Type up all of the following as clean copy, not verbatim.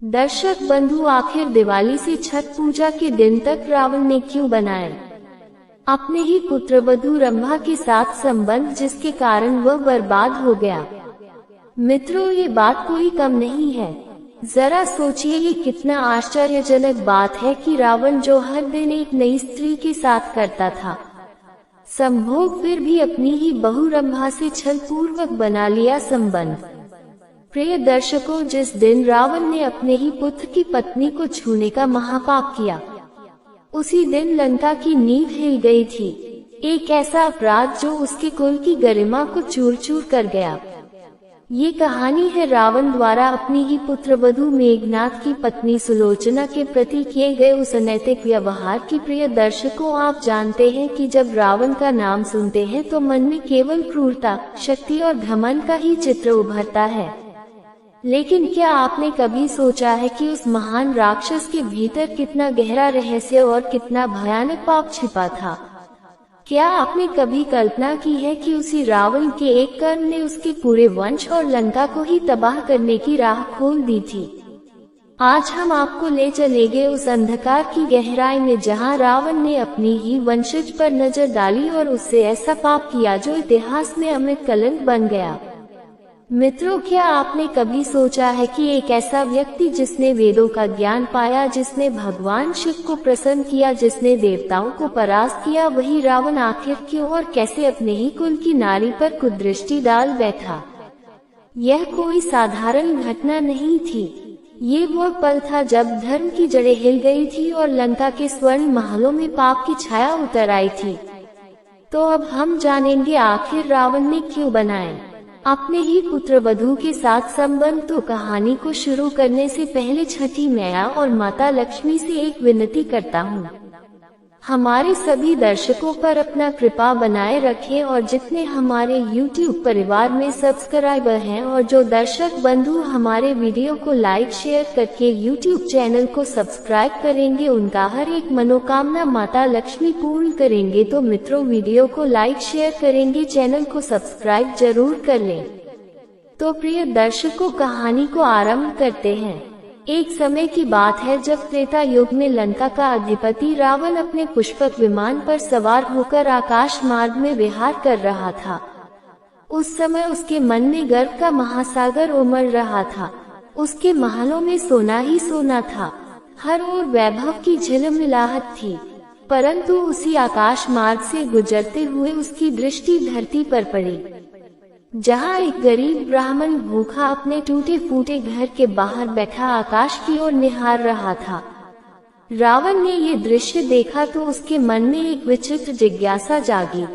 दर्शक बंधु, आखिर दिवाली से छठ पूजा के दिन तक रावण ने क्यों बनाए अपने ही पुत्रवधू रंभा के साथ संबंध, जिसके कारण वह बर्बाद हो गया। मित्रों, ये बात कोई कम नहीं है। जरा सोचिए, ये कितना आश्चर्यजनक बात है कि रावण, जो हर दिन एक नई स्त्री के साथ करता था संभोग, फिर भी अपनी ही बहू रंभा से छल पूर्वक बना लिया संबंध। प्रिय दर्शकों, जिस दिन रावण ने अपने ही पुत्र की पत्नी को छूने का महापाप किया, उसी दिन लंका की नींव हिल गई थी। एक ऐसा अपराध जो उसके कुल की गरिमा को चूर चूर कर गया। ये कहानी है रावण द्वारा अपनी ही पुत्रवधू मेघनाद की पत्नी सुलोचना के प्रति किए गए उस अनैतिक व्यवहार की। प्रिय दर्शकों, आप जानते हैं कि जब रावण का नाम सुनते हैं तो मन में केवल क्रूरता, शक्ति और घमंड का ही चित्र उभरता है। लेकिन क्या आपने कभी सोचा है कि उस महान राक्षस के भीतर कितना गहरा रहस्य और कितना भयानक पाप छिपा था? क्या आपने कभी कल्पना की है कि उसी रावण के एक कर्म ने उसके पूरे वंश और लंका को ही तबाह करने की राह खोल दी थी? आज हम आपको ले चलेंगे उस अंधकार की गहराई में, जहां रावण ने अपनी ही वंशज पर नजर डाली और उससे ऐसा पाप किया जो इतिहास में अमिट कलंक बन गया। मित्रों, क्या आपने कभी सोचा है कि एक ऐसा व्यक्ति जिसने वेदों का ज्ञान पाया, जिसने भगवान शिव को प्रसन्न किया, जिसने देवताओं को परास्त किया, वही रावण आखिर क्यों और कैसे अपने ही कुल की नारी पर कुदृष्टि डाल बैठा? यह कोई साधारण घटना नहीं थी। ये वह पल था जब धर्म की जड़ें हिल गई थी और लंका के स्वर्ण महलों में पाप की छाया उतर आई थी। तो अब हम जानेंगे आखिर रावण ने क्यों बनाए अपने ही पुत्रवधू के साथ संबंध। तो कहानी को शुरू करने से पहले छठी मैया और माता लक्ष्मी से एक विनती करता हूँ, हमारे सभी दर्शकों पर अपना कृपा बनाए रखें, और जितने हमारे YouTube परिवार में सब्सक्राइबर हैं और जो दर्शक बंधु हमारे वीडियो को लाइक शेयर करके YouTube चैनल को सब्सक्राइब करेंगे, उनका हर एक मनोकामना माता लक्ष्मी पूर्ण करेंगे। तो मित्रों, वीडियो को लाइक शेयर करेंगे, चैनल को सब्सक्राइब जरूर कर लें। तो प्रिय दर्शकों, कहानी को आरंभ करते हैं। एक समय की बात है जब त्रेता युग में लंका का अधिपति रावण अपने पुष्पक विमान पर सवार होकर आकाश मार्ग में विहार कर रहा था। उस समय उसके मन में गर्व का महासागर उमड़ रहा था। उसके महलों में सोना ही सोना था, हर ओर वैभव की झिलमिलाहट थी। परंतु उसी आकाश मार्ग से गुजरते हुए उसकी दृष्टि धरती पर पड़ी, जहाँ एक गरीब ब्राह्मण भूखा अपने टूटे फूटे घर के बाहर बैठा आकाश की ओर निहार रहा था। रावण ने ये दृश्य देखा तो उसके मन में एक विचित्र जिज्ञासा जागी।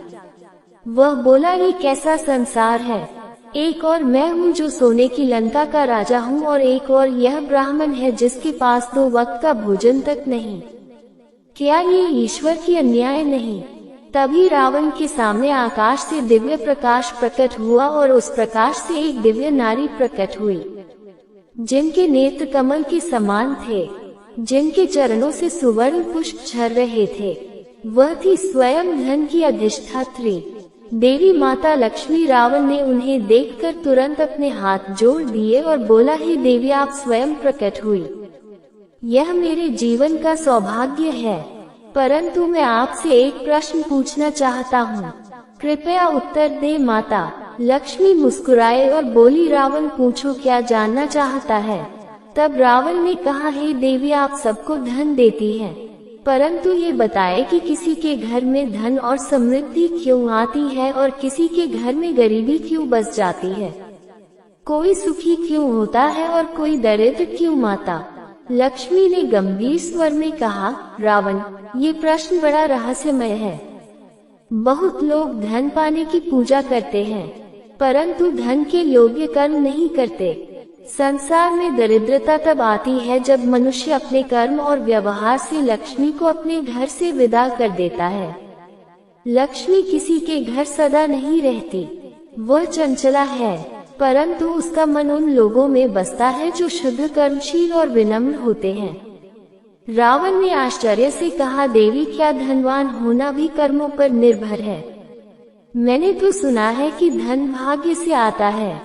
वह बोला, ये कैसा संसार है? एक और मैं हूँ जो सोने की लंका का राजा हूँ, और एक और यह ब्राह्मण है जिसके पास 2 वक्त का भोजन तक नहीं। क्या ये ईश्वर की अन्याय नहीं? तभी रावण के सामने आकाश से दिव्य प्रकाश प्रकट हुआ, और उस प्रकाश से एक दिव्य नारी प्रकट हुई, जिनके नेत्र कमल के समान थे, जिनके चरणों से सुवर्ण पुष्प झर रहे थे। वह थी स्वयं धन की अधिष्ठात्री देवी माता लक्ष्मी। रावण ने उन्हें देखकर तुरंत अपने हाथ जोड़ दिए और बोला, हे देवी, आप स्वयं प्रकट हुई। यह मेरे जीवन का सौभाग्य है, परंतु मैं आपसे एक प्रश्न पूछना चाहता हूँ, कृपया उत्तर दे। माता लक्ष्मी मुस्कुराए और बोली, रावण पूछो, क्या जानना चाहता है? तब रावण ने कहा, हे देवी, आप सबको धन देती हैं, परंतु ये बताए कि किसी के घर में धन और समृद्धि क्यों आती है और किसी के घर में गरीबी क्यों बस जाती है? कोई सुखी क्यों होता है और कोई दरिद्र क्यों? माता लक्ष्मी ने गंभीर स्वर में कहा, रावण, ये प्रश्न बड़ा रहस्यमय है। बहुत लोग धन पाने की पूजा करते हैं, परंतु धन के योग्य कर्म नहीं करते। संसार में दरिद्रता तब आती है जब मनुष्य अपने कर्म और व्यवहार से लक्ष्मी को अपने घर से विदा कर देता है। लक्ष्मी किसी के घर सदा नहीं रहती, वह चंचला है, परंतु उसका मन उन लोगों में बसता है जो शुद्ध कर्मशील और विनम्र होते हैं। रावण ने आश्चर्य से कहा, देवी, क्या धनवान होना भी कर्मों पर निर्भर है? मैंने तो सुना है कि धन भाग्य से आता है।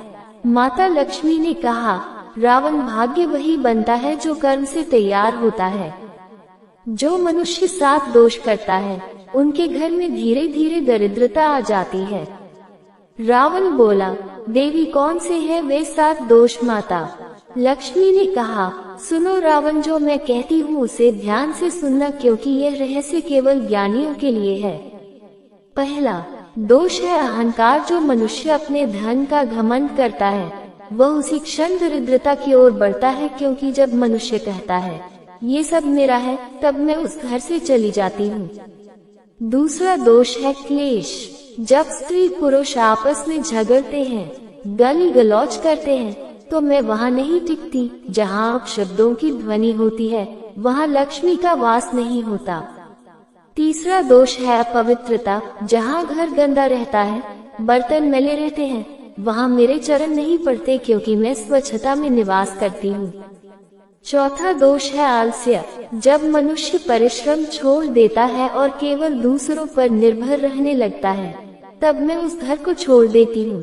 माता लक्ष्मी ने कहा, रावण, भाग्य वही बनता है जो कर्म से तैयार होता है। जो मनुष्य 7 दोष करता है उनके घर में धीरे धीरे दरिद्रता आ जाती है। रावण बोला, देवी कौन से है वे 7 दोष माता? लक्ष्मी ने कहा, सुनो रावण, जो मैं कहती हूँ उसे ध्यान से सुनना, क्योंकि यह रहस्य केवल ज्ञानियों के लिए है। पहला दोष है अहंकार। जो मनुष्य अपने धन का घमंड करता है वह उसी क्षण दरिद्रता की ओर बढ़ता है, क्योंकि जब मनुष्य कहता है ये सब मेरा है, तब मैं उस घर से चली जाती हूँ। दूसरा दोष है क्लेश। जब स्त्री पुरुष आपस में झगड़ते हैं, गाली गलौज करते हैं, तो मैं वहाँ नहीं टिकती। जहाँ अपशब्दों की ध्वनि होती है वहाँ लक्ष्मी का वास नहीं होता। तीसरा दोष है अपवित्रता। जहाँ घर गंदा रहता है, बर्तन मैले रहते हैं, वहाँ मेरे चरण नहीं पड़ते, क्योंकि मैं स्वच्छता में निवास करती हूँ। चौथा दोष है आलस्य। जब मनुष्य परिश्रम छोड़ देता है और केवल दूसरों पर निर्भर रहने लगता है, तब मैं उस घर को छोड़ देती हूँ।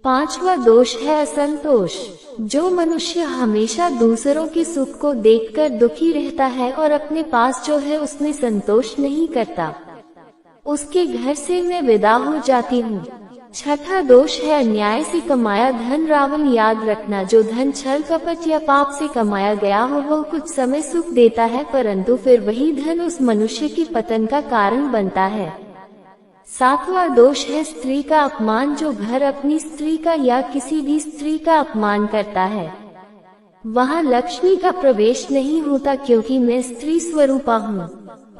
पांचवा दोष है असंतोष। जो मनुष्य हमेशा दूसरों के सुख को देखकर दुखी रहता है और अपने पास जो है उसमें संतोष नहीं करता, उसके घर से मैं विदा हो जाती हूँ। छठा दोष है अन्याय से कमाया धन। रावण, याद रखना, जो धन छल कपट या पाप से कमाया गया हो वह कुछ समय सुख देता है, परंतु फिर वही धन उस मनुष्य की पतन का कारण बनता है। सातवां दोष है स्त्री का अपमान। जो घर अपनी स्त्री का या किसी भी स्त्री का अपमान करता है वहाँ लक्ष्मी का प्रवेश नहीं होता, क्योंकि मैं स्त्री स्वरूपा हूँ।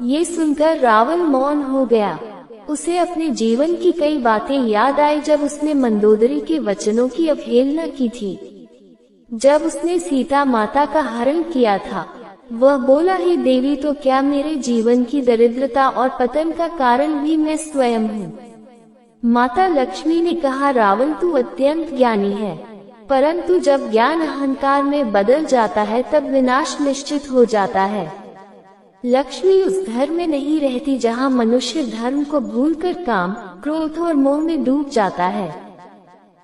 ये सुनकर रावण मौन हो गया। उसे अपने जीवन की कई बातें याद आई जब उसने मंदोदरी के वचनों की अवहेलना की थी। जब उसने सीता माता का हरण किया था, वह बोला, हे देवी, तो क्या मेरे जीवन की दरिद्रता और पतन का कारण भी मैं स्वयं हूँ? माता लक्ष्मी ने कहा, रावण, तू अत्यंत ज्ञानी है, परंतु जब ज्ञान अहंकार में बदल जाता है तब विनाश निश्चित हो जाता है। लक्ष्मी उस घर में नहीं रहती जहाँ मनुष्य धर्म को भूलकर काम, क्रोध और मोह में डूब जाता है।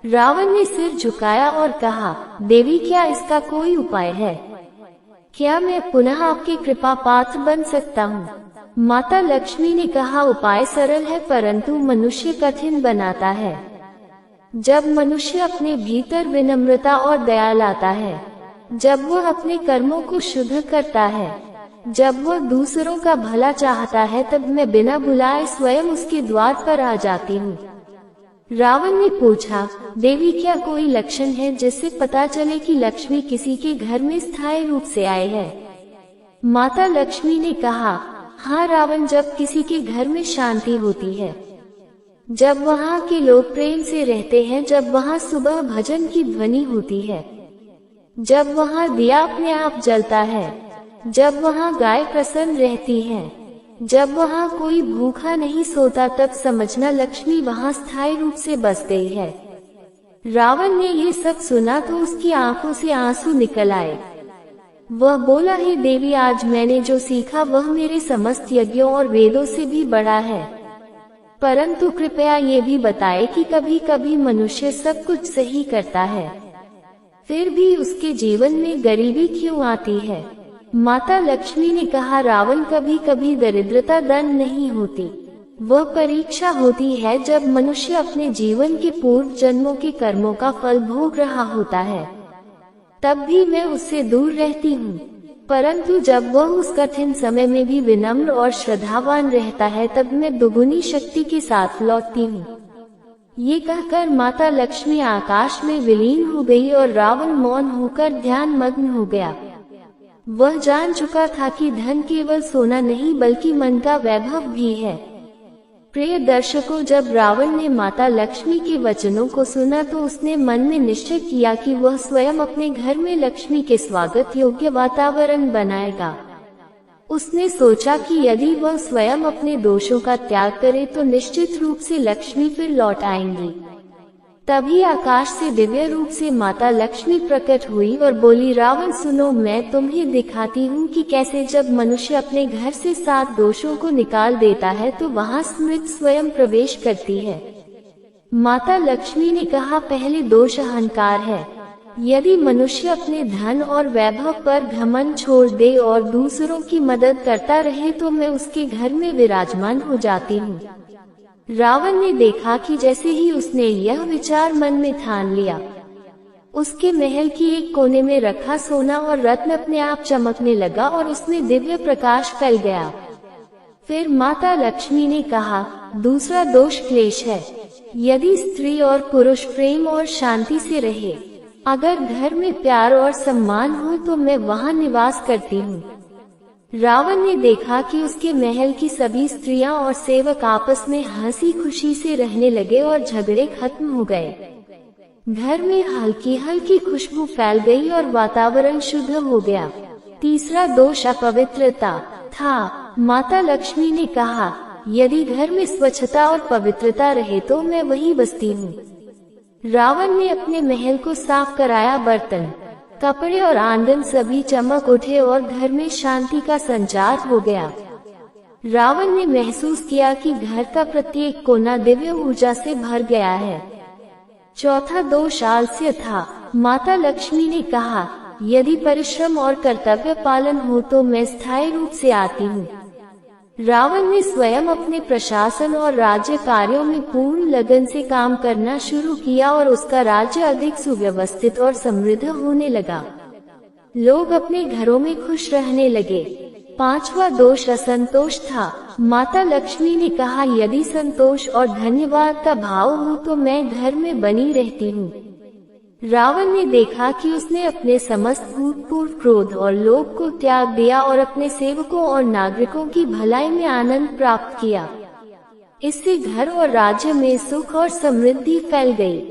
रावण ने सिर झुकाया और कहा, देवी, क्या इसका कोई उपाय है? क्या मैं पुनः आपकी कृपा पात्र बन सकता हूँ? माता लक्ष्मी ने कहा, उपाय सरल है, परंतु मनुष्य कठिन बनाता है। जब मनुष्य अपने भीतर विनम्रता और दया लाता है, जब वह अपने कर्मों को शुद्ध करता है, जब वह दूसरों का भला चाहता है, तब मैं बिना बुलाए स्वयं उसके द्वार पर आ जाती हूँ। रावण ने पूछा, देवी, क्या कोई लक्षण है जिससे पता चले कि लक्ष्मी किसी के घर में स्थायी रूप से आए है? माता लक्ष्मी ने कहा, हाँ रावण, जब किसी के घर में शांति होती है, जब वहाँ के लोग प्रेम से रहते हैं, जब वहाँ सुबह भजन की ध्वनि होती है, जब वहाँ दिया अपने आप जलता है, जब वहाँ गाय प्रसन्न रहती है, जब वहाँ कोई भूखा नहीं सोता, तब समझना लक्ष्मी वहाँ स्थायी रूप से बस गई है। रावण ने ये सब सुना तो उसकी आंखों से आंसू निकल आए। वह बोला, हे देवी, आज मैंने जो सीखा वह मेरे समस्त यज्ञों और वेदों से भी बड़ा है, परंतु कृपया ये भी बताए कि कभी कभी मनुष्य सब कुछ सही करता है, फिर भी उसके जीवन में गरीबी क्यों आती है? माता लक्ष्मी ने कहा, रावण, कभी कभी दरिद्रता दंड नहीं होती, वह परीक्षा होती है जब मनुष्य अपने जीवन के पूर्व जन्मों के कर्मों का फल भोग रहा होता है, तब भी मैं उससे दूर रहती हूँ, परंतु जब वह उस कठिन समय में भी विनम्र और श्रद्धावान रहता है, तब मैं दुगुनी शक्ति के साथ लौटती हूँ। ये कहकर माता लक्ष्मी आकाश में विलीन हो गई और रावण मौन होकर ध्यान मग्न हो गया। वह जान चुका था कि धन केवल सोना नहीं बल्कि मन का वैभव भी है। प्रिय दर्शकों, जब रावण ने माता लक्ष्मी के वचनों को सुना तो उसने मन में निश्चय किया कि वह स्वयं अपने घर में लक्ष्मी के स्वागत योग्य वातावरण बनाएगा। उसने सोचा कि यदि वह स्वयं अपने दोषों का त्याग करे तो निश्चित रूप से लक्ष्मी फिर लौट आएंगी। तभी आकाश से दिव्य रूप से माता लक्ष्मी प्रकट हुई और बोली, रावण सुनो, मैं तुम्हें दिखाती हूँ कि कैसे जब मनुष्य अपने घर से 7 दोषों को निकाल देता है तो वहाँ स्मृति स्वयं प्रवेश करती है। माता लक्ष्मी ने कहा, पहले दोष अहंकार है। यदि मनुष्य अपने धन और वैभव पर घमंड छोड़ दे और दूसरों की मदद करता रहे तो मैं उसके घर में विराजमान हो जाती हूँ। रावण ने देखा कि जैसे ही उसने यह विचार मन में ठान लिया, उसके महल की एक कोने में रखा सोना और रत्न अपने आप चमकने लगा और उसमें दिव्य प्रकाश फैल गया। फिर माता लक्ष्मी ने कहा, दूसरा दोष क्लेश है। यदि स्त्री और पुरुष प्रेम और शांति से रहे, अगर घर में प्यार और सम्मान हो तो मैं वहाँ निवास करती हूँ। रावण ने देखा कि उसके महल की सभी स्त्रियां और सेवक आपस में हंसी खुशी से रहने लगे और झगड़े खत्म हो गए। घर में हल्की हल्की खुशबू फैल गई और वातावरण शुद्ध हो गया। तीसरा दोष अपवित्रता था। माता लक्ष्मी ने कहा, यदि घर में स्वच्छता और पवित्रता रहे तो मैं वहीं बसती हूँ। रावण ने अपने महल को साफ कराया, बर्तन, कपड़े और आंगन सभी चमक उठे और घर में शांति का संचार हो गया। रावण ने महसूस किया कि घर का प्रत्येक कोना दिव्य ऊर्जा से भर गया है। चौथा दोष आलस्य था। माता लक्ष्मी ने कहा, यदि परिश्रम और कर्तव्य पालन हो तो मैं स्थायी रूप से आती हूँ। रावण ने स्वयं अपने प्रशासन और राज्य कार्यों में पूर्ण लगन से काम करना शुरू किया और उसका राज्य अधिक सुव्यवस्थित और समृद्ध होने लगा। लोग अपने घरों में खुश रहने लगे। पांचवा दोष असंतोष था। माता लक्ष्मी ने कहा, यदि संतोष और धन्यवाद का भाव हो तो मैं घर में बनी रहती हूँ। रावण ने देखा कि उसने अपने समस्त भूतपूर्व क्रोध और लोभ को त्याग दिया और अपने सेवकों और नागरिकों की भलाई में आनंद प्राप्त किया। इससे घर और राज्य में सुख और समृद्धि फैल गई।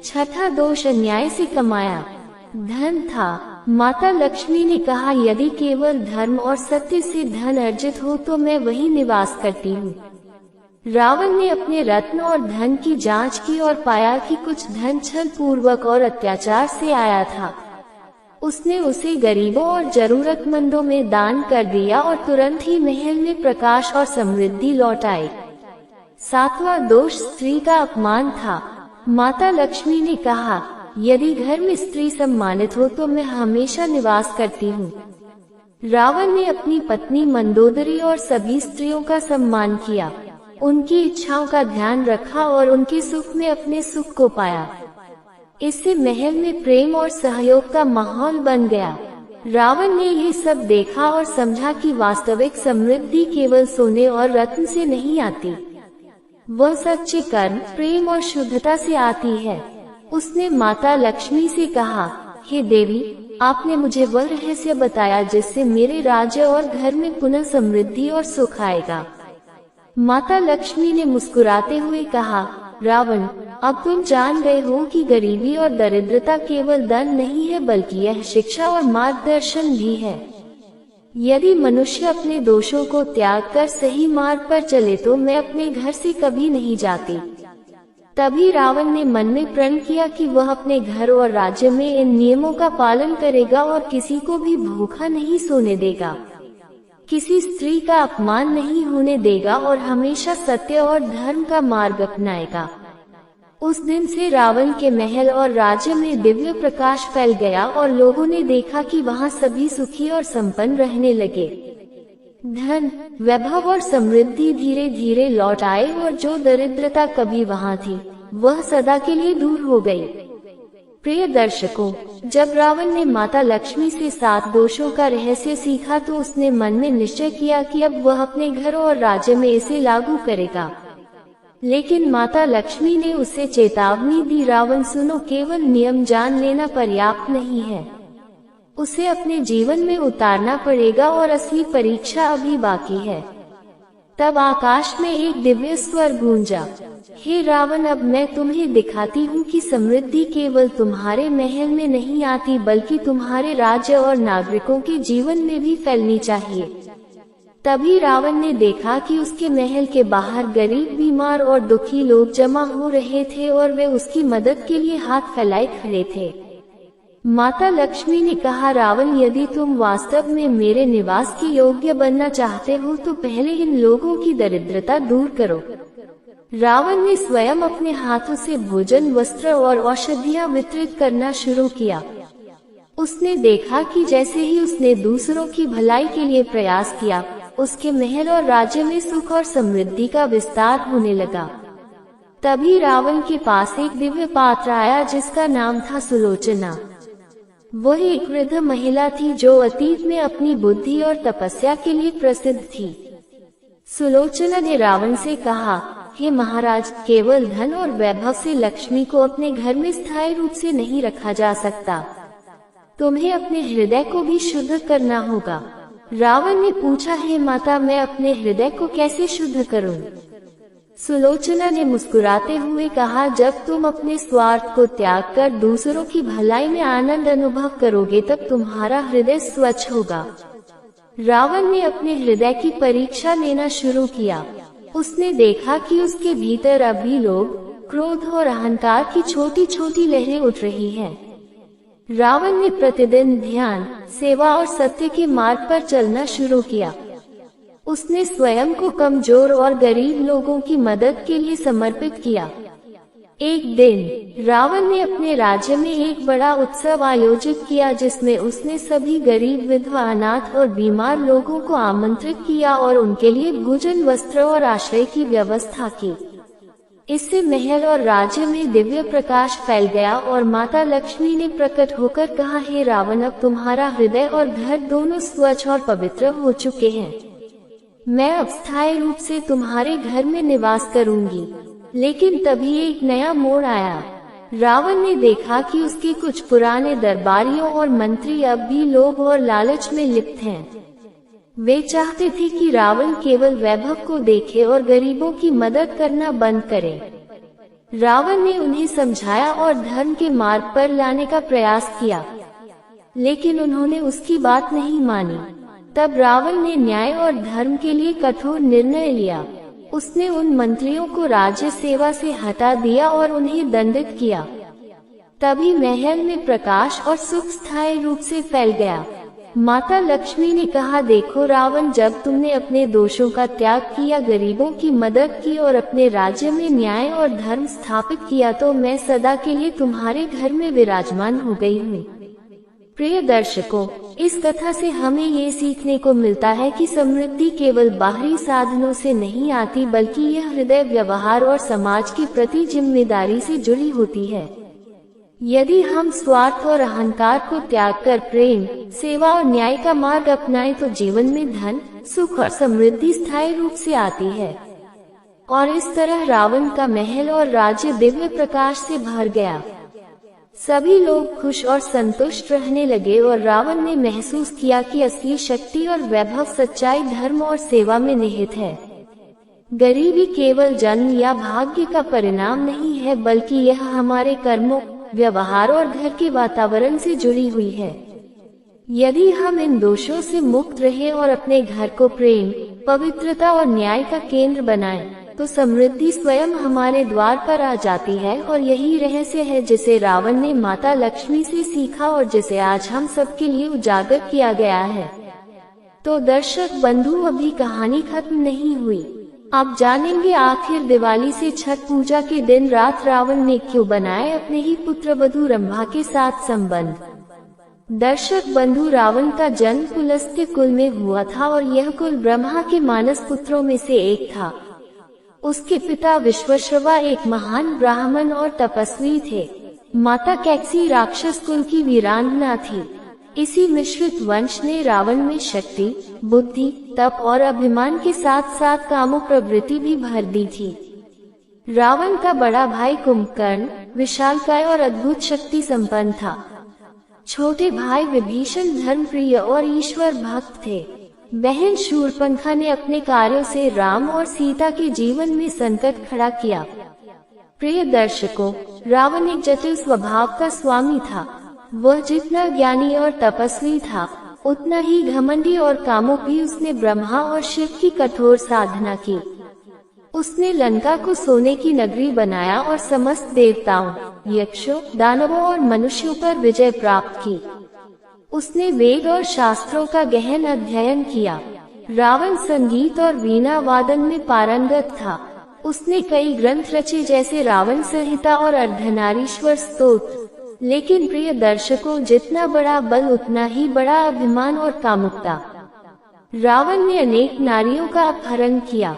छठा दोष अन्याय से कमाया धन था। माता लक्ष्मी ने कहा, यदि केवल धर्म और सत्य से धन अर्जित हो तो मैं वही निवास करती हूँ। रावण ने अपने रत्न और धन की जांच की और पाया कि कुछ धन छल पूर्वक और अत्याचार से आया था। उसने उसे गरीबों और जरूरतमंदों में दान कर दिया और तुरंत ही महल में प्रकाश और समृद्धि लौट आई। सातवां दोष स्त्री का अपमान था। माता लक्ष्मी ने कहा, यदि घर में स्त्री सम्मानित हो तो मैं हमेशा निवास करती हूँ। रावण ने अपनी पत्नी मंदोदरी और सभी स्त्रियों का सम्मान किया, उनकी इच्छाओं का ध्यान रखा और उनके सुख में अपने सुख को पाया। इससे महल में प्रेम और सहयोग का माहौल बन गया। रावण ने ये सब देखा और समझा कि वास्तविक समृद्धि केवल सोने और रत्न से नहीं आती, वह सच्चे कर्म, प्रेम और शुद्धता से आती है। उसने माता लक्ष्मी से कहा, हे देवी, आपने मुझे वह रहस्य बताया जिससे मेरे राज्य और घर में पुनः समृद्धि और सुख आएगा। माता लक्ष्मी ने मुस्कुराते हुए कहा, रावण, अब तुम जान गए हो कि गरीबी और दरिद्रता केवल धन नहीं है बल्कि यह शिक्षा और मार्गदर्शन भी है। यदि मनुष्य अपने दोषों को त्याग कर सही मार्ग पर चले तो मैं अपने घर से कभी नहीं जाती। तभी रावण ने मन में प्रण किया कि वह अपने घर और राज्य में इन नियमों का पालन करेगा और किसी को भी भूखा नहीं सोने देगा, किसी स्त्री का अपमान नहीं होने देगा और हमेशा सत्य और धर्म का मार्ग अपनाएगा। उस दिन से रावण के महल और राज्य में दिव्य प्रकाश फैल गया और लोगों ने देखा कि वहाँ सभी सुखी और संपन्न रहने लगे। धन, वैभव और समृद्धि धीरे धीरे लौट आए और जो दरिद्रता कभी वहाँ थी वह सदा के लिए दूर हो गई। प्रिय दर्शकों, जब रावण ने माता लक्ष्मी से 7 दोषों का रहस्य सीखा तो उसने मन में निश्चय किया कि अब वह अपने घर और राज्य में इसे लागू करेगा। लेकिन माता लक्ष्मी ने उसे चेतावनी दी, रावण सुनो, केवल नियम जान लेना पर्याप्त नहीं है, उसे अपने जीवन में उतारना पड़ेगा और असली परीक्षा अभी बाकी है। तब आकाश में एक दिव्य स्वर गूंजा, हे रावण, अब मैं तुम्हें दिखाती हूँ कि समृद्धि केवल तुम्हारे महल में नहीं आती बल्कि तुम्हारे राज्य और नागरिकों के जीवन में भी फैलनी चाहिए। तभी रावण ने देखा कि उसके महल के बाहर गरीब, बीमार और दुखी लोग जमा हो रहे थे और वे उसकी मदद के लिए हाथ फैलाए खड़े थे। माता लक्ष्मी ने कहा, रावण, यदि तुम वास्तव में मेरे निवास के योग्य बनना चाहते हो तो पहले इन लोगों की दरिद्रता दूर करो। रावण ने स्वयं अपने हाथों से भोजन, वस्त्र और औषधियां वितरित करना शुरू किया। उसने देखा कि जैसे ही उसने दूसरों की भलाई के लिए प्रयास किया, उसके महल और राज्य में सुख और समृद्धि का विस्तार होने लगा। तभी रावण के पास एक दिव्य पात्र आया जिसका नाम था सुलोचना। वह एक वृद्ध महिला थी जो अतीत में अपनी बुद्धि और तपस्या के लिए प्रसिद्ध थी। सुलोचना ने रावण से कहा, हे महाराज, केवल धन और वैभव से लक्ष्मी को अपने घर में स्थायी रूप से नहीं रखा जा सकता। तुम्हें अपने हृदय को भी शुद्ध करना होगा। रावण ने पूछा, हे माता, मैं अपने हृदय को कैसे शुद्ध करूं? सुलोचना ने मुस्कुराते हुए कहा, जब तुम अपने स्वार्थ को त्याग कर दूसरों की भलाई में आनंद अनुभव करोगे तब तुम्हारा हृदय स्वच्छ होगा। रावण ने अपने हृदय की परीक्षा लेना शुरू किया। उसने देखा कि उसके भीतर अभी लोभ, क्रोध और अहंकार की छोटी छोटी लहरें उठ रही हैं। रावण ने प्रतिदिन ध्यान, सेवा और सत्य के मार्ग पर चलना शुरू किया। उसने स्वयं को कमजोर और गरीब लोगों की मदद के लिए समर्पित किया। एक दिन रावण ने अपने राज्य में एक बड़ा उत्सव आयोजित किया जिसमें उसने सभी गरीब, विधवा, अनाथ और बीमार लोगों को आमंत्रित किया और उनके लिए भोजन, वस्त्र और आश्रय की व्यवस्था की। इससे महल और राज्य में दिव्य प्रकाश फैल गया और माता लक्ष्मी ने प्रकट होकर कहा, हे रावण, अब तुम्हारा हृदय और घर दोनों स्वच्छ और पवित्र हो चुके हैं। मैं अब स्थायी रूप से तुम्हारे घर में निवास करूंगी। लेकिन तभी एक नया मोड़ आया। रावण ने देखा कि उसके कुछ पुराने दरबारियों और मंत्री अब भी लोभ और लालच में लिप्त हैं। वे चाहते थे कि रावण केवल वैभव को देखे और गरीबों की मदद करना बंद करे। रावण ने उन्हें समझाया और धर्म के मार्ग पर लाने का प्रयास किया, लेकिन उन्होंने उसकी बात नहीं मानी। तब रावण ने न्याय और धर्म के लिए कठोर निर्णय लिया। उसने उन मंत्रियों को राज्य सेवा से हटा दिया और उन्हें दंडित किया। तभी महल में प्रकाश और सुख स्थायी रूप से फैल गया। माता लक्ष्मी ने कहा, देखो रावण, जब तुमने अपने दोषों का त्याग किया, गरीबों की मदद की और अपने राज्य में न्याय और धर्म स्थापित किया, तो मैं सदा के लिए तुम्हारे घर में विराजमान हो गई हूँ। प्रिय दर्शकों, इस कथा से हमें ये सीखने को मिलता है कि समृद्धि केवल बाहरी साधनों से नहीं आती, बल्कि यह हृदय, व्यवहार और समाज के प्रति जिम्मेदारी से जुड़ी होती है। यदि हम स्वार्थ और अहंकार को त्याग कर प्रेम, सेवा और न्याय का मार्ग अपनाएं तो जीवन में धन, सुख और समृद्धि स्थायी रूप से आती है। और इस तरह रावण का महल और राज्य दिव्य प्रकाश से भर गया। सभी लोग खुश और संतुष्ट रहने लगे और रावण ने महसूस किया कि असली शक्ति और वैभव सच्चाई, धर्म और सेवा में निहित है। गरीबी केवल जन्म या भाग्य का परिणाम नहीं है, बल्कि यह हमारे कर्मों, व्यवहार और घर के वातावरण से जुड़ी हुई है। यदि हम इन दोषों से मुक्त रहें और अपने घर को प्रेम, पवित्रता और न्याय का केंद्र बनाएं, तो समृद्धि स्वयं हमारे द्वार पर आ जाती है। और यही रहस्य है जिसे रावण ने माता लक्ष्मी से सीखा और जिसे आज हम सबके लिए उजागर किया गया है। तो दर्शक बंधु, अभी कहानी खत्म नहीं हुई। आप जानेंगे आखिर दिवाली से छठ पूजा के दिन रात रावण ने क्यों बनाए अपने ही पुत्रवधू रंभा के साथ संबंध। दर्शक बंधु, रावण का जन्म पुलस्त्य कुल में हुआ था और यह कुल ब्रह्मा के मानस पुत्रों में से एक था। उसके पिता विश्वश्रवा एक महान ब्राह्मण और तपस्वी थे। माता कैकसी राक्षस कुल की वीरांगना थी। इसी मिश्रित वंश ने रावण में शक्ति, बुद्धि, तप और अभिमान के साथ साथ कामो प्रवृत्ति भी भर दी थी। रावण का बड़ा भाई कुंभकर्ण विशालकाय और अद्भुत शक्ति संपन्न था। छोटे भाई विभीषण धर्मप्रिय और ईश्वर भक्त थे। बहन शूर्पणखा ने अपने कार्यों से राम और सीता के जीवन में संकट खड़ा किया। प्रिय दर्शकों, रावण एक जटिल स्वभाव का स्वामी था। वह जितना ज्ञानी और तपस्वी था, उतना ही घमंडी और कामुक भी। उसने ब्रह्मा और शिव की कठोर साधना की। उसने लंका को सोने की नगरी बनाया और समस्त देवताओं, यक्षों, दानवों और मनुष्यों पर विजय प्राप्त की। उसने वेद और शास्त्रों का गहन अध्ययन किया। रावण संगीत और वीणा वादन में पारंगत था। उसने कई ग्रंथ रचे जैसे रावण संहिता और अर्धनारीश्वर स्तोत्र। लेकिन प्रिय दर्शकों, जितना बड़ा बल उतना ही बड़ा अभिमान और कामुकता। रावण ने अनेक नारियों का अपहरण किया।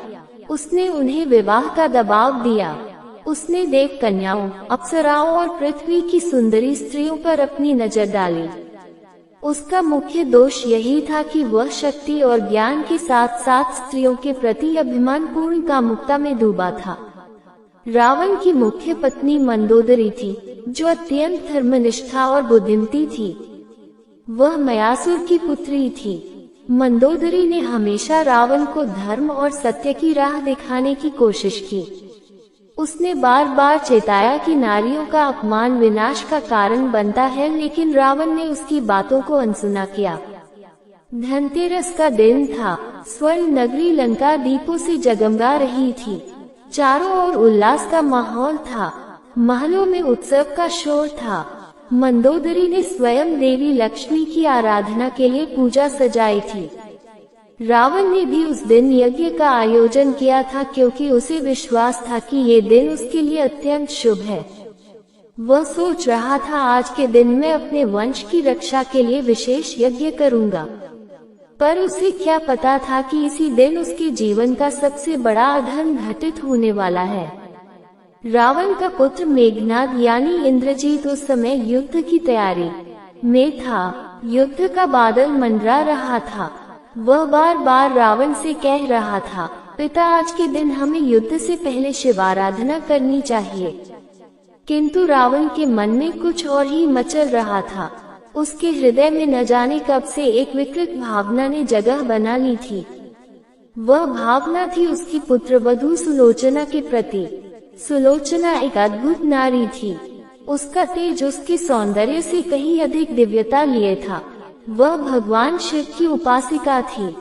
उसने उन्हें विवाह का दबाव दिया। उसने देव कन्याओं, अप्सराओं और पृथ्वी की सुंदरी स्त्रियों पर अपनी नजर डाली। उसका मुख्य दोष यही था कि वह शक्ति और ज्ञान के साथ साथ स्त्रियों के प्रति अभिमान पूर्ण कामुकता में डूबा था। रावण की मुख्य पत्नी मंदोदरी थी, जो अत्यंत धर्मनिष्ठा और बुद्धिमती थी। वह मयासुर की पुत्री थी। मंदोदरी ने हमेशा रावण को धर्म और सत्य की राह दिखाने की कोशिश की। उसने बार बार चेताया कि नारियों का अपमान विनाश का कारण बनता है, लेकिन रावण ने उसकी बातों को अनसुना किया। धनतेरस का दिन था। स्वर्ण नगरी लंका दीपों से जगमगा रही थी। चारों ओर उल्लास का माहौल था। महलों में उत्सव का शोर था। मंदोदरी ने स्वयं देवी लक्ष्मी की आराधना के लिए पूजा सजाई थी। रावण ने भी उस दिन यज्ञ का आयोजन किया था, क्योंकि उसे विश्वास था कि ये दिन उसके लिए अत्यंत शुभ है। वह सोच रहा था, आज के दिन मैं अपने वंश की रक्षा के लिए विशेष यज्ञ करूंगा। पर उसे क्या पता था कि इसी दिन उसके जीवन का सबसे बड़ा अधर्म घटित होने वाला है। रावण का पुत्र मेघनाद यानी इंद्रजीत उस समय युद्ध की तैयारी में था। युद्ध का बादल मंडरा रहा था। वह बार बार रावण से कह रहा था, पिता, आज के दिन हमें युद्ध से पहले शिवाराधना करनी चाहिए। किंतु रावण के मन में कुछ और ही मचल रहा था। उसके हृदय में न जाने कब से एक विकृत भावना ने जगह बना ली थी। वह भावना थी उसकी पुत्रवधू सुलोचना के प्रति। सुलोचना एक अद्भुत नारी थी। उसका तेज उसके सौंदर्य से कहीं अधिक दिव्यता लिए था। वह भगवान शिव की उपासिका थी।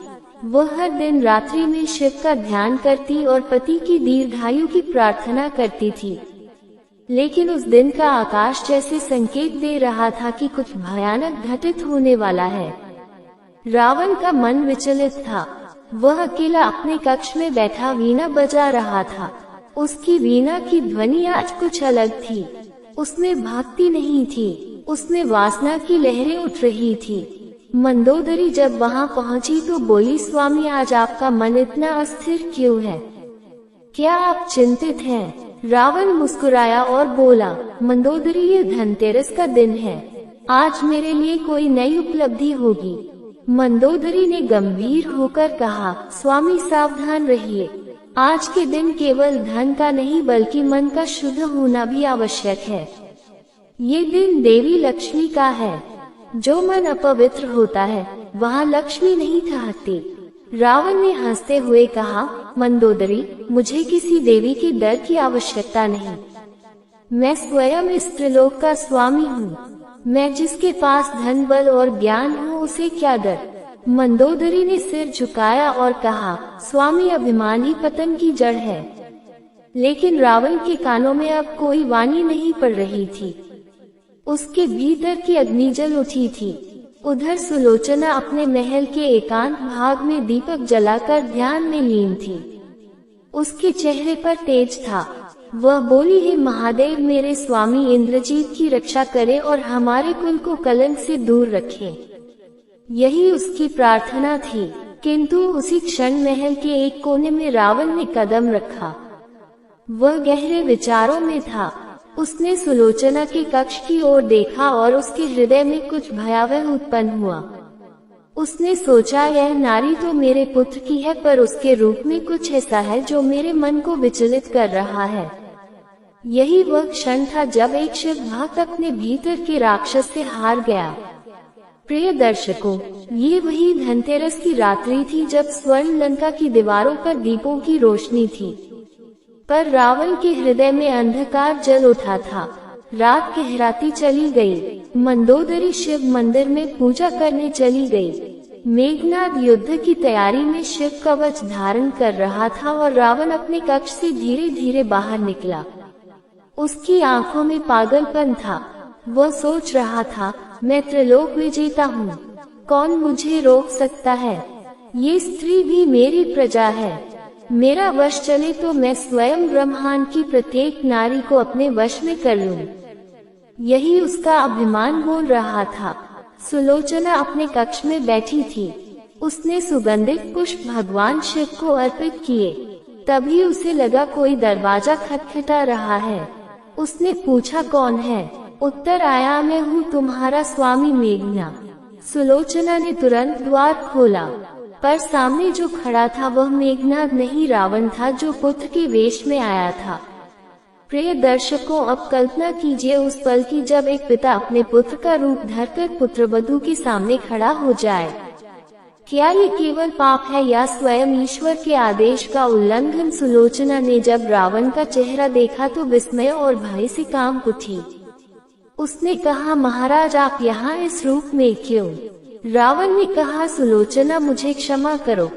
वह हर दिन रात्रि में शिव का ध्यान करती और पति की दीर्घायु की प्रार्थना करती थी। लेकिन उस दिन का आकाश जैसे संकेत दे रहा था कि कुछ भयानक घटित होने वाला है। रावण का मन विचलित था। वह अकेला अपने कक्ष में बैठा वीणा बजा रहा था। उसकी वीणा की ध्वनि आज कुछ अलग थी। उसमें भक्ति नहीं थी, उसमें वासना की लहरें उठ रही थी। मंदोदरी जब वहां पहुंची तो बोली, स्वामी, आज आपका मन इतना अस्थिर क्यों है? क्या आप चिंतित हैं? रावण मुस्कुराया और बोला, मंदोदरी, ये धनतेरस का दिन है। आज मेरे लिए कोई नई उपलब्धि होगी। मंदोदरी ने गंभीर होकर कहा, स्वामी, सावधान रहिए। आज के दिन केवल धन का नहीं बल्कि मन का शुद्ध होना भी आवश्यक है। ये दिन देवी लक्ष्मी का है। जो मन अपवित्र होता है वहाँ लक्ष्मी नहीं ठहरती। रावण ने हंसते हुए कहा, मंदोदरी, मुझे किसी देवी के डर की आवश्यकता नहीं। मैं स्वयं इस त्रिलोक का स्वामी हूँ। मैं जिसके पास धन, बल और ज्ञान हो, उसे क्या डर? मंदोदरी ने सिर झुकाया और कहा, स्वामी, अभिमान ही पतन की जड़ है। लेकिन रावण के कानों में अब कोई वाणी नहीं पड़ रही थी। उसके भीतर की अग्नि जल उठी थी। उधर सुलोचना अपने महल के एकांत भाग में दीपक जलाकर ध्यान में लीन थी। उसके चेहरे पर तेज था। वह बोली, हे महादेव, मेरे स्वामी इंद्रजीत की रक्षा करे और हमारे कुल को कलंक से दूर रखे। यही उसकी प्रार्थना थी। किंतु उसी क्षण महल के एक कोने में रावण ने कदम रखा। वह गहरे विचारों में था। उसने सुलोचना के कक्ष की ओर देखा और उसके हृदय में कुछ भयावह उत्पन्न हुआ। उसने सोचा, यह नारी तो मेरे पुत्र की है, पर उसके रूप में कुछ ऐसा है जो मेरे मन को विचलित कर रहा है। यही वह क्षण था जब एक शिव भक्त अपने भीतर के राक्षस से हार गया। प्रिय दर्शकों, ये वही धनतेरस की रात्रि थी जब स्वर्ण लंका की दीवारों पर दीपों की रोशनी थी, पर रावण के हृदय में अंधकार जल उठा था। रात गहराती चली गई। मंदोदरी शिव मंदिर में पूजा करने चली गई। मेघनाद युद्ध की तैयारी में शिव कवच धारण कर रहा था और रावण अपने कक्ष से धीरे धीरे बाहर निकला। उसकी आंखों में पागलपन था। वह सोच रहा था, मैं त्रिलोक विजेता हूँ, कौन मुझे रोक सकता है? ये स्त्री भी मेरी प्रजा है। मेरा वश चले तो मैं स्वयं ब्रह्मांड की प्रत्येक नारी को अपने वश में कर लूं। यही उसका अभिमान बोल रहा था। सुलोचना अपने कक्ष में बैठी थी। उसने सुगंधित पुष्प भगवान शिव को अर्पित किए। तभी उसे लगा कोई दरवाजा खटखटा रहा है। उसने पूछा, कौन है? उत्तर आया, मैं हूँ तुम्हारा स्वामी मेघना। सुलोचना ने तुरंत द्वार खोला, पर सामने जो खड़ा था वह मेघनाद नहीं, रावण था, जो पुत्र के वेश में आया था। प्रिय दर्शकों, अब कल्पना कीजिए उस पल की जब एक पिता अपने पुत्र का रूप धरकर पुत्रवधू के सामने खड़ा हो जाए। क्या ये केवल पाप है या स्वयं ईश्वर के आदेश का उल्लंघन? सुलोचना ने जब रावण का चेहरा देखा तो विस्मय और भय से कांप उठी। उसने कहा, महाराज आप यहाँ इस रूप में क्यों? रावण ने कहा, सुलोचना मुझे क्षमा करो,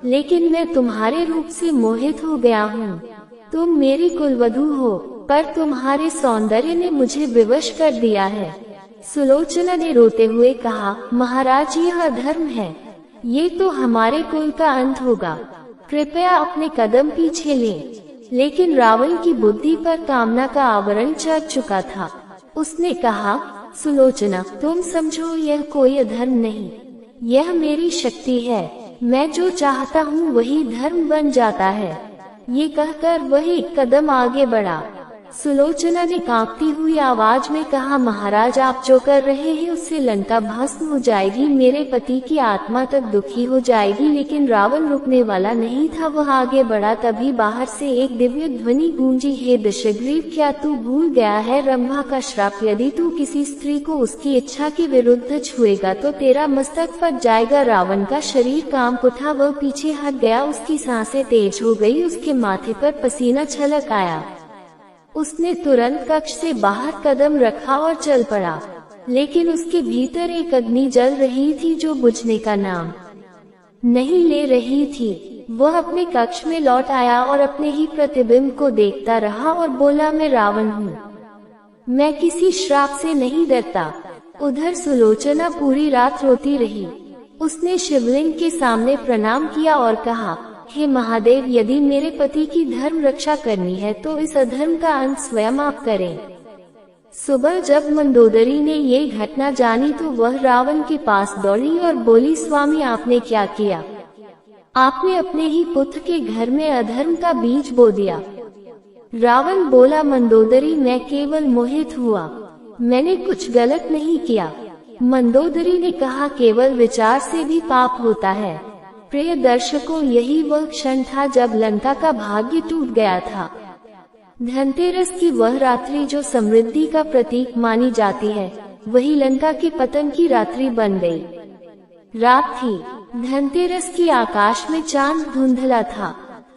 लेकिन मैं तुम्हारे रूप से मोहित हो गया हूँ। तुम मेरी कुलवधू हो, पर तुम्हारे सौंदर्य ने मुझे विवश कर दिया है। सुलोचना ने रोते हुए कहा, महाराज यह अधर्म है, ये तो हमारे कुल का अंत होगा। कृपया अपने कदम पीछे लें। लेकिन रावण की बुद्धि पर कामना का आवरण चढ़ चुका था। उसने कहा, सुलोचना तुम समझो यह कोई अधर्म नहीं, यह मेरी शक्ति है। मैं जो चाहता हूँ वही धर्म बन जाता है। ये कहकर वह एक कदम आगे बढ़ा। सुलोचना ने कांपती हुई आवाज में कहा, महाराज आप जो कर रहे हैं उससे लंका भस्म हो जाएगी, मेरे पति की आत्मा तक दुखी हो जाएगी। लेकिन रावण रुकने वाला नहीं था, वह आगे बढ़ा। तभी बाहर से एक दिव्य ध्वनि गूंजी, हे दशग्रीव क्या तू भूल गया है रंभा का श्राप? यदि तू किसी स्त्री को उसकी इच्छा के विरुद्ध छुएगा तो तेरा मस्तक फट जाएगा। रावण का शरीर कांप उठा, वह पीछे हट गया, उसकी सांसें तेज हो गई, उसके माथे पर पसीना छलक आया। उसने तुरंत कक्ष से बाहर कदम रखा और चल पड़ा। लेकिन उसके भीतर एक अग्नि जल रही थी जो बुझने का नाम नहीं ले रही थी। वह अपने कक्ष में लौट आया और अपने ही प्रतिबिंब को देखता रहा और बोला, मैं रावण हूँ, मैं किसी श्राप से नहीं डरता। उधर सुलोचना पूरी रात रोती रही। उसने शिवलिंग के सामने प्रणाम किया और कहा, हे महादेव, यदि मेरे पति की धर्म रक्षा करनी है तो इस अधर्म का अंत स्वयं आप करें। सुबह जब मंदोदरी ने ये घटना जानी तो वह रावण के पास दौड़ी और बोली, स्वामी आपने क्या किया? आपने अपने ही पुत्र के घर में अधर्म का बीज बो दिया। रावण बोला, मंदोदरी मैं केवल मोहित हुआ, मैंने कुछ गलत नहीं किया। मंदोदरी ने कहा, केवल विचार से भी पाप होता है। प्रिय दर्शकों, यही वह क्षण था जब लंका का भाग्य टूट गया था। धनतेरस की वह रात्रि जो समृद्धि का प्रतीक मानी जाती है, वही लंका के पतन की रात्रि बन गई। रात थी, धनतेरस की आकाश में चांद धुंधला था।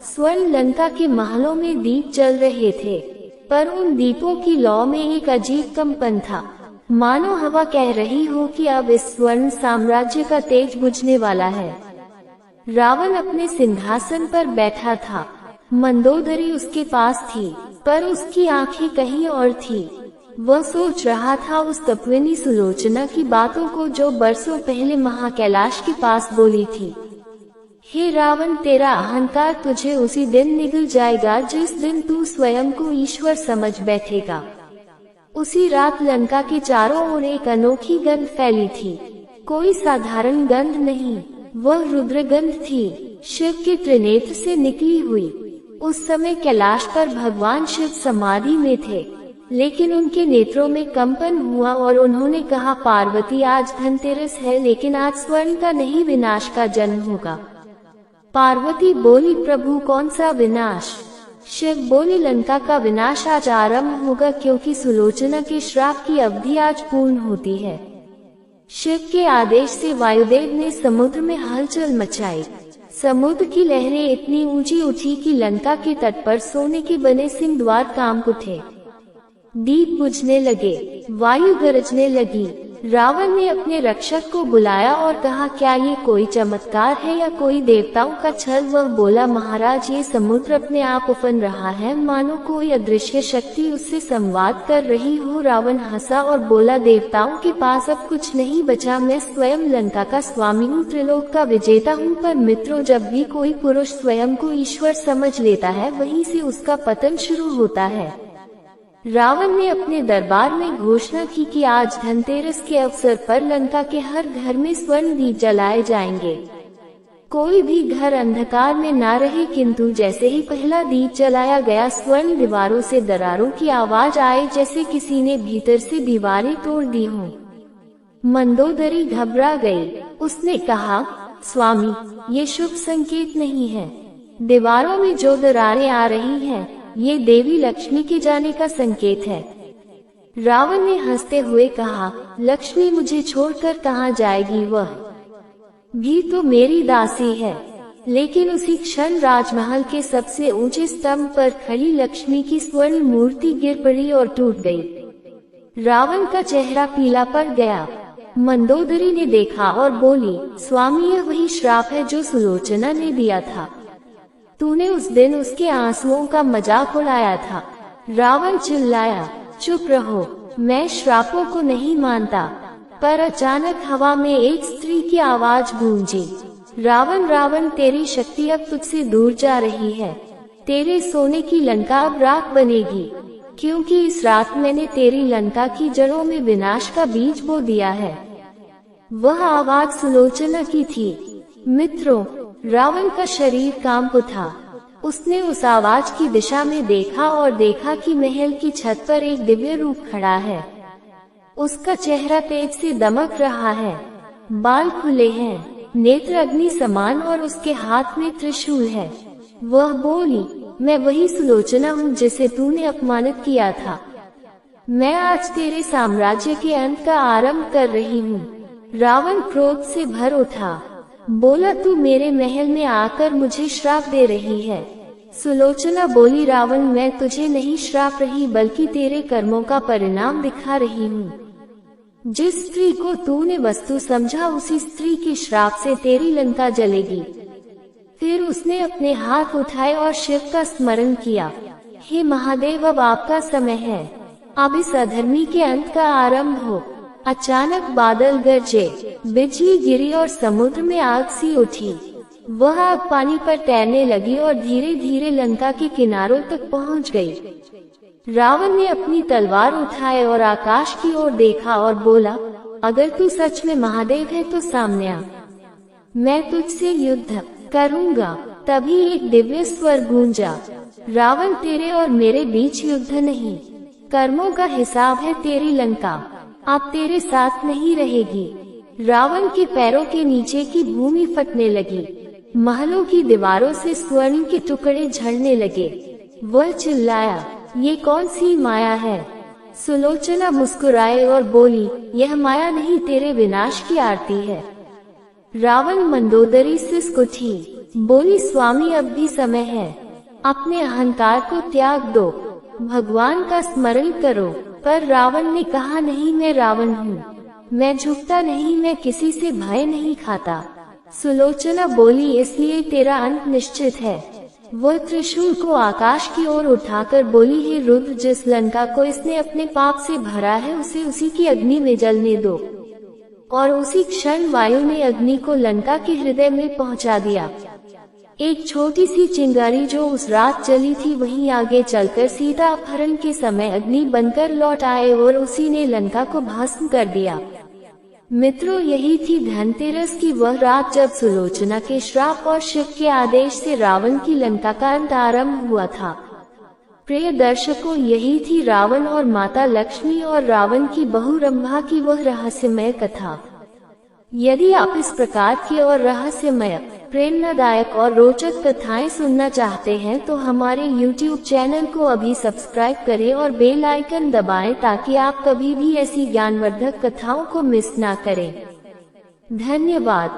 स्वर्ण लंका के महलों में दीप जल रहे थे, पर उन दीपों की लौ में एक अजीब कंपन था, मानो हवा कह रही हो कि अब इस स्वर्ण साम्राज्य का तेज बुझने वाला है। रावण अपने सिंहासन पर बैठा था, मंदोदरी उसके पास थी, पर उसकी आंखें कहीं और थी। वह सोच रहा था उस तपस्विनी सुलोचना की बातों को जो बरसों पहले महाकैलाश के पास बोली थी। हे रावण, तेरा अहंकार तुझे उसी दिन निगल जाएगा जिस दिन तू स्वयं को ईश्वर समझ बैठेगा। उसी रात लंका के चारों ओर एक अनोखी गंध फैली थी। कोई साधारण गंध नहीं, वह रुद्रगंध थी, शिव के त्रिनेत्र से निकली हुई। उस समय कैलाश पर भगवान शिव समाधि में थे, लेकिन उनके नेत्रों में कंपन हुआ और उन्होंने कहा, पार्वती आज धनतेरस है, लेकिन आज स्वर्ण का नहीं विनाश का जन्म होगा। पार्वती बोली, प्रभु कौन सा विनाश? शिव बोले, लंका का विनाश आज आरंभ होगा, क्योंकि सुलोचना के श्राप की अवधि आज पूर्ण होती है। शिव के आदेश से वायुदेव ने समुद्र में हलचल मचाई। समुद्र की लहरें इतनी ऊंची उठी कि लंका के तट पर सोने के बने सिंह द्वार कांप उठे। दीप बुझने लगे, वायु गरजने लगी। रावण ने अपने रक्षक को बुलाया और कहा, क्या ये कोई चमत्कार है या कोई देवताओं का छल? वह बोला, महाराज, ये समुद्र अपने आप उफन रहा है, मानो कोई अदृश्य शक्ति उससे संवाद कर रही हो। रावण हंसा और बोला, देवताओं के पास अब कुछ नहीं बचा, मैं स्वयं लंका का स्वामी हूँ, त्रिलोक का विजेता हूँ। पर मित्रों, जब भी कोई पुरुष स्वयं को ईश्वर समझ लेता है, वहीं से उसका पतन शुरू होता है। रावण ने अपने दरबार में घोषणा की कि आज धनतेरस के अवसर पर लंका के हर घर में स्वर्ण दीप जलाए जाएंगे। कोई भी घर अंधकार में ना रहे, किंतु जैसे ही पहला दीप जलाया गया, स्वर्ण दीवारों से दरारों की आवाज आए, जैसे किसी ने भीतर से दीवारें तोड़ दी हों। मंदोदरी घबरा गई। उसने कहा, स्वामी, ये शुभ संकेत नहीं है। दीवारों में जो दरारें आ रही हैं, ये देवी लक्ष्मी के जाने का संकेत है। रावण ने हंसते हुए कहा, लक्ष्मी मुझे छोड़कर कहाँ जाएगी? वह भी तो मेरी दासी है। लेकिन उसी क्षण राजमहल के सबसे ऊंचे स्तंभ पर खड़ी लक्ष्मी की स्वर्ण मूर्ति गिर पड़ी और टूट गई। रावण का चेहरा पीला पड़ गया। मंदोदरी ने देखा और बोली, स्वामी, यह वही श्राप है जो सुलोचना ने दिया था। तूने उस दिन उसके आंसुओं का मजाक उड़ाया था। रावण चिल्लाया, चुप रहो, मैं श्रापों को नहीं मानता। पर अचानक हवा में एक स्त्री की आवाज गूंजी, रावण, रावण, तेरी शक्ति अब तुझसे दूर जा रही है। तेरे सोने की लंका अब राख बनेगी, क्योंकि इस रात मैंने तेरी लंका की जड़ों में विनाश का बीज बो दिया है। वह आवाज सुलोचना की थी। मित्रों, रावण का शरीर कांप उठा। उसने उस आवाज की दिशा में देखा और देखा कि महल की छत पर एक दिव्य रूप खड़ा है। उसका चेहरा तेज से दमक रहा है, बाल खुले हैं, नेत्र अग्नि समान और उसके हाथ में त्रिशूल है। वह बोली, मैं वही सुलोचना हूँ जिसे तूने अपमानित किया था। मैं आज तेरे साम्राज्य के अंत का आरंभ कर रही हूँ। रावण क्रोध से भर उठा, बोला, तू मेरे महल में आकर मुझे श्राप दे रही है। सुलोचना बोली, रावण, मैं तुझे नहीं श्राप रही, बल्कि तेरे कर्मों का परिणाम दिखा रही हूँ। जिस स्त्री को तूने वस्तु समझा, उसी स्त्री के श्राप से तेरी लंका जलेगी। फिर उसने अपने हाथ उठाए और शिव का स्मरण किया। हे महादेव, अब आपका समय है, अब इस अधर्मी के अंत का आरंभ हो। अचानक बादल गरजे, बिजली गिरी और समुद्र में आग सी उठी। वह आग पानी पर तैरने लगी और धीरे धीरे लंका के किनारों तक पहुंच गई। रावण ने अपनी तलवार उठाए और आकाश की ओर देखा और बोला, अगर तू सच में महादेव है तो सामने आ, मैं तुझसे युद्ध करूंगा। तभी एक दिव्य स्वर गूंजा, रावण, तेरे और मेरे बीच युद्ध नहीं, कर्मों का हिसाब है। तेरी लंका अब तेरे साथ नहीं रहेगी। रावण के पैरों के नीचे की भूमि फटने लगी, महलों की दीवारों से स्वर्ण के टुकड़े झड़ने लगे। वह चिल्लाया, ये कौन सी माया है? सुलोचना मुस्कुराए और बोली, यह माया नहीं, तेरे विनाश की आरती है। रावण मंदोदरी सिसक उठी, बोली, स्वामी, अब भी समय है, अपने अहंकार को त्याग दो, भगवान का स्मरण करो। पर रावण ने कहा, नहीं, मैं रावण हूँ, मैं झुकता नहीं, मैं किसी से भय नहीं खाता। सुलोचना बोली, इसलिए तेरा अंत निश्चित है। वह त्रिशूल को आकाश की ओर उठाकर बोली, हे रुद्र, जिस लंका को इसने अपने पाप से भरा है, उसे उसी की अग्नि में जलने दो। और उसी क्षण वायु ने अग्नि को लंका के हृदय में पहुंचा दिया। एक छोटी सी चिंगारी जो उस रात जली थी, वहीं आगे चलकर सीता अपहरण के समय अग्नि बनकर लौट आए और उसी ने लंका को भस्म कर दिया। मित्रों, यही थी धनतेरस की वह रात जब सुलोचना के श्राप और शिव के आदेश से रावण की लंका का अंत आरंभ हुआ था। प्रिय दर्शकों, यही थी रावण और माता लक्ष्मी और रावण की बहू रंभा की वह रहस्यमय कथा। यदि आप इस प्रकार की और रहस्यमय, प्रेरणादायक और रोचक कथाएं सुनना चाहते हैं तो हमारे YouTube चैनल को अभी सब्सक्राइब करें और बेल आइकन दबाएं ताकि आप कभी भी ऐसी ज्ञानवर्धक कथाओं को मिस ना करें। धन्यवाद।